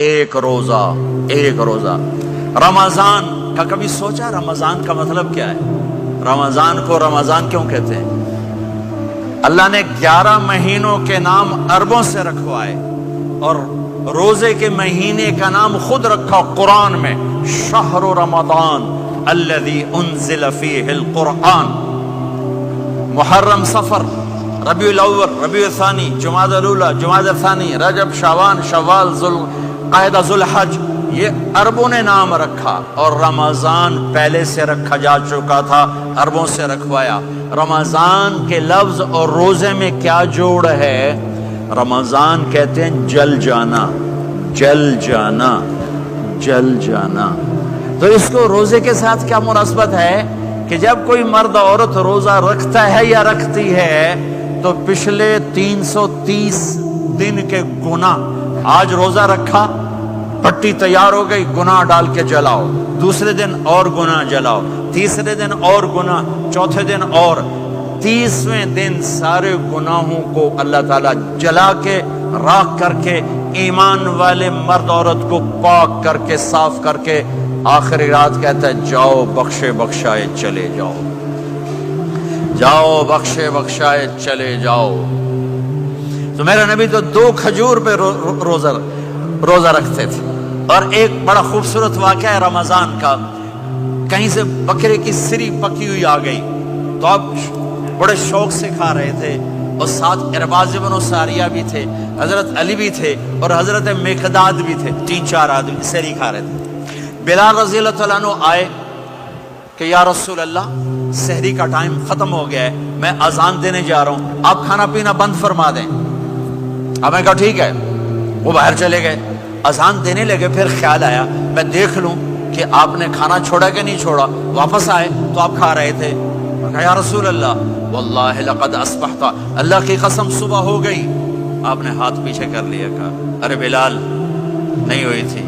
ایک روزہ رمضان کا کبھی سوچا رمضان کا مطلب کیا ہے؟ رمضان کو رمضان کیوں کہتے ہیں؟ اللہ نے 11 مہینوں کے نام عربوں سے رکھوائے اور روزے کے مہینے کا نام خود رکھا قرآن میں، شہر رمضان الذی انزل فیہ القرآن۔ محرم، صفر، ربیع الاول، ربیع الثانی، جمادی الاولی، جمادی الثانی، رجب، شعبان، شوال، ذوالقعدہ، ذوالحج، یہ عربوں نے نام رکھا اور رمضان پہلے سے رکھا جا چکا تھا، عربوں سے رکھوایا۔ رمضان کے لفظ اور روزے میں کیا جوڑ ہے؟ رمضان کہتے ہیں جل جانا، جل جانا، جل جانا۔ تو اس کو روزے کے ساتھ کیا مناسبت ہے کہ جب کوئی مرد عورت روزہ رکھتا ہے یا رکھتی ہے تو پچھلے 330 دن کے گناہ، آج روزہ رکھا، پٹی تیار ہو گئی، گناہ ڈال کے جلاؤ، دوسرے دن اور گناہ جلاؤ، تیسرے دن اور گناہ، چوتھے دن اور، 30ویں دن سارے گناہوں کو اللہ تعالیٰ جلا کے، راکھ کر کے، ایمان والے مرد عورت کو پاک کر کے، صاف کر کے، آخری رات کہتا ہے جاؤ بخشے بخشائے چلے جاؤ، جاؤ بخشے بخشائے چلے جاؤ۔ تو میرا نبی تو 2 کھجور پہ روزہ رکھتے تھے۔ اور ایک بڑا خوبصورت واقعہ ہے رمضان کا، کہیں سے بکرے کی سری پکی ہوئی آ گئی تو اب بڑے شوق سے کھا رہے تھے، اور ساتھ ارباز بن ساریہ بھی تھے، حضرت علی بھی تھے اور حضرت مقداد بھی تھے، 3-4 آدمی سری کھا رہے تھے۔ بلال رضی اللہ عنہ آئے کہ یا رسول اللہ سحری کا ٹائم ختم ہو گیا ہے، میں اذان دینے جا رہا ہوں، آپ کھانا پینا بند فرما دیں۔ اب میں کہا ٹھیک ہے، وہ باہر چلے گئے، اذان دینے لگے، پھر خیال آیا میں دیکھ لوں کہ آپ نے کھانا چھوڑا کہ نہیں چھوڑا۔ واپس آئے تو آپ کھا رہے تھے، میں کہا یا رسول اللہ واللہ لقد اصبحت، اللہ کی قسم صبح ہو گئی۔ آپ نے ہاتھ پیچھے کر لیا، کہا ارے بلال نہیں ہوئی تھی،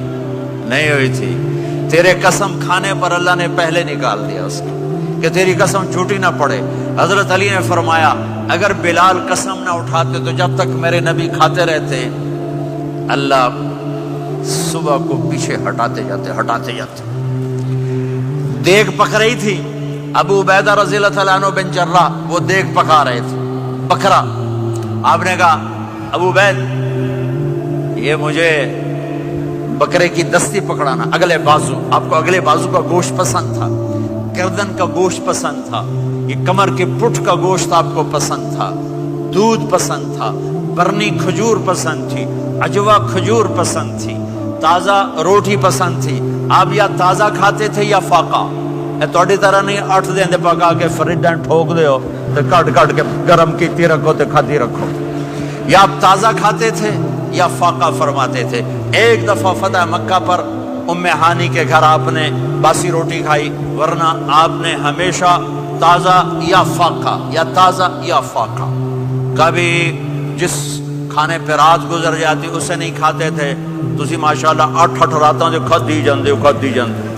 نہیں ہوئی تھی، تیرے قسم کھانے پر اللہ نے پہلے نکال دیا اس کو کہ تیری قسم جھوٹی نہ پڑے۔ حضرت علی نے فرمایا اگر بلال قسم نہ اٹھاتے تو جب تک میرے نبی کھاتے رہتے اللہ صبح کو پیچھے ہٹاتے جاتے۔ دیگ پک رہی تھی، ابو عبیدہ رضی اللہ عنہ بن جراح وہ دیگ پکا رہے تھے، بکرا۔ آپ نے کہا ابو عبید یہ مجھے بکرے کی دستی پکڑانا، اگلے بازو، آپ کو اگلے بازو کا گوشت پسند تھا، گردن کا گوشت پسند تھا، یہ کمر کے پٹھ کا گوشت آپ کو پسند تھا، دودھ پسند تھا، برنی کھجور پسند تھی، عجوا کھجور پسند تھی، تازہ روٹی پسند تھی۔ آپ یا تازہ کھاتے تھے یا فاقہ، توڑی طرح نہیں 8 دن پکا کے فریڈاں ٹھوک دے ہو تو کٹ کے گرم کیتی رکھو تو کھاتی رکھو، یا آپ تازہ کھاتے تھے یا فاقہ فرماتے تھے۔ ایک دفعہ فتح مکہ پر ام ہانی کے گھر آپ نے باسی روٹی کھائی، ورنہ آپ نے ہمیشہ تازہ یا فاقہ، یا تازہ یا فاقہ، کبھی جس کھانے پہ رات گزر جاتی اسے نہیں کھاتے تھے۔ تسی ماشاءاللہ 8 راتاں جو کھدی جاندے۔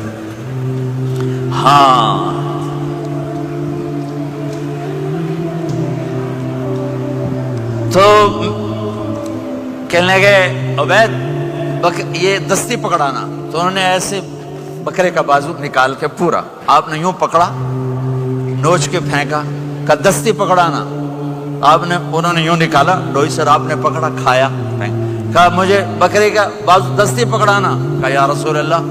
ہاں تو کہنے لگے عبید یہ دستی پکڑانا، تو انہوں نے ایسے بکرے کا بازو نکال کے پورا آپ نے یوں پکڑا، نوچ کے پھینکا، کہ دستی پکڑانا، انہوں نے یوں نکالا ڈوئی سے، آپ نے پکڑا، کھایا، کہا مجھے بکرے کا بازو دستی پکڑانا، کہا یا رسول اللہ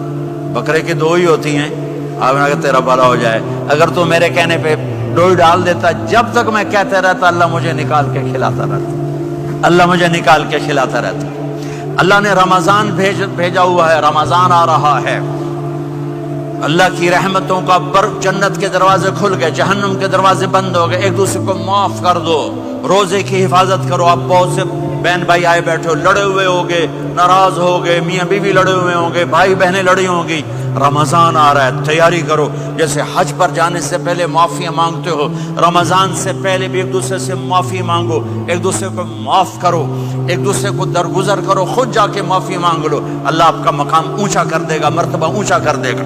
بکرے کی 2 ہی ہوتی ہیں۔ آپ نے کہا تیرا بھلا ہو جائے، اگر تو میرے کہنے پہ ڈوئی ڈال دیتا، جب تک میں کہتے رہتا اللہ مجھے نکال کے کھلاتا رہتا، اللہ مجھے نکال کے کھلاتا رہتا۔ اللہ نے رمضان بھیجا ہوا ہے، رمضان آ رہا ہے، اللہ کی رحمتوں کا جنت کے دروازے کھل گئے، جہنم کے دروازے بند ہو گئے، ایک دوسرے کو معاف کر دو، روزے کی حفاظت کرو۔ آپ بہت سے بہن بھائی آئے بیٹھے ہو، لڑے ہوئے ہوگے، ناراض ہوگے، میاں بیوی لڑے ہوئے ہوں گے، بھائی بہنیں لڑی ہوں گی۔ رمضان آ رہا ہے، تیاری کرو، جیسے حج پر جانے سے پہلے معافیاں مانگتے ہو، رمضان سے پہلے بھی ایک دوسرے سے معافی مانگو، ایک دوسرے کو معاف کرو، ایک دوسرے کو درگزر کرو، خود جا کے معافی مانگ لو، اللہ آپ کا مقام اونچا کر دے گا، مرتبہ اونچا کر دے گا۔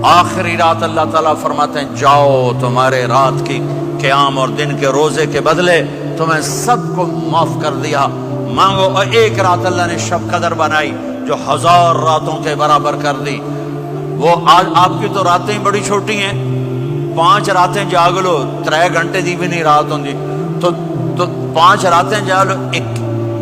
آخری رات اللہ تعالیٰ فرماتے ہیں جاؤ تمہارے رات کی قیام اور دن کے روزے کے بدلے تمہیں سب کو معاف کر دیا، مانگو۔ اور ایک رات اللہ نے شب قدر بنائی، جو 1000 راتوں کے برابر کر دی. وہ آج آپ کی تو راتیں بڑی چھوٹی ہیں, 5 راتیں جاگ لو 3 گھنٹے دی بھی نہیں رات ہوندی, تو 5 راتیں جاگ لو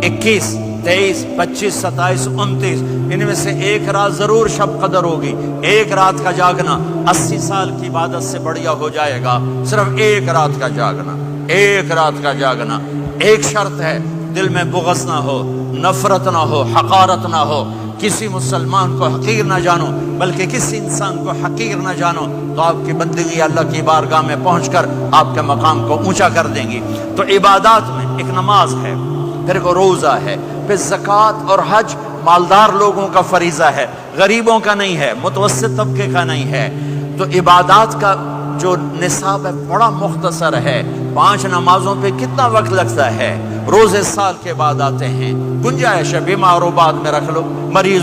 21 23 25 27 29, ان میں سے ایک رات ضرور شب قدر ہوگی. ایک رات کا جاگنا 80 سال کی عبادت سے بڑھیا ہو جائے گا. صرف ایک رات کا جاگنا, ایک رات کا جاگنا. ایک شرط ہے, دل میں بغض نہ ہو, نفرت نہ ہو, حقارت نہ ہو, کسی مسلمان کو حقیر نہ جانو, بلکہ کسی انسان کو حقیر نہ جانو, تو آپ کی بندگی اللہ کی بارگاہ میں پہنچ کر آپ کے مقام کو اونچا کر دیں گی. تو عبادات میں ایک نماز ہے, پھر ایک روزہ ہے, پھر زکوٰۃ اور حج مالدار لوگوں کا فریضہ ہے, غریبوں کا نہیں ہے, متوسط طبقے کا نہیں ہے. تو عبادات کا جو نصاب ہے بڑا مختصر ہے. 5 نمازوں پہ کتنا وقت لگتا ہے؟ روزے سال کے بعد آتے ہیں. گنجائش ہے, بیمار و بعد میں رکھ لو, مریض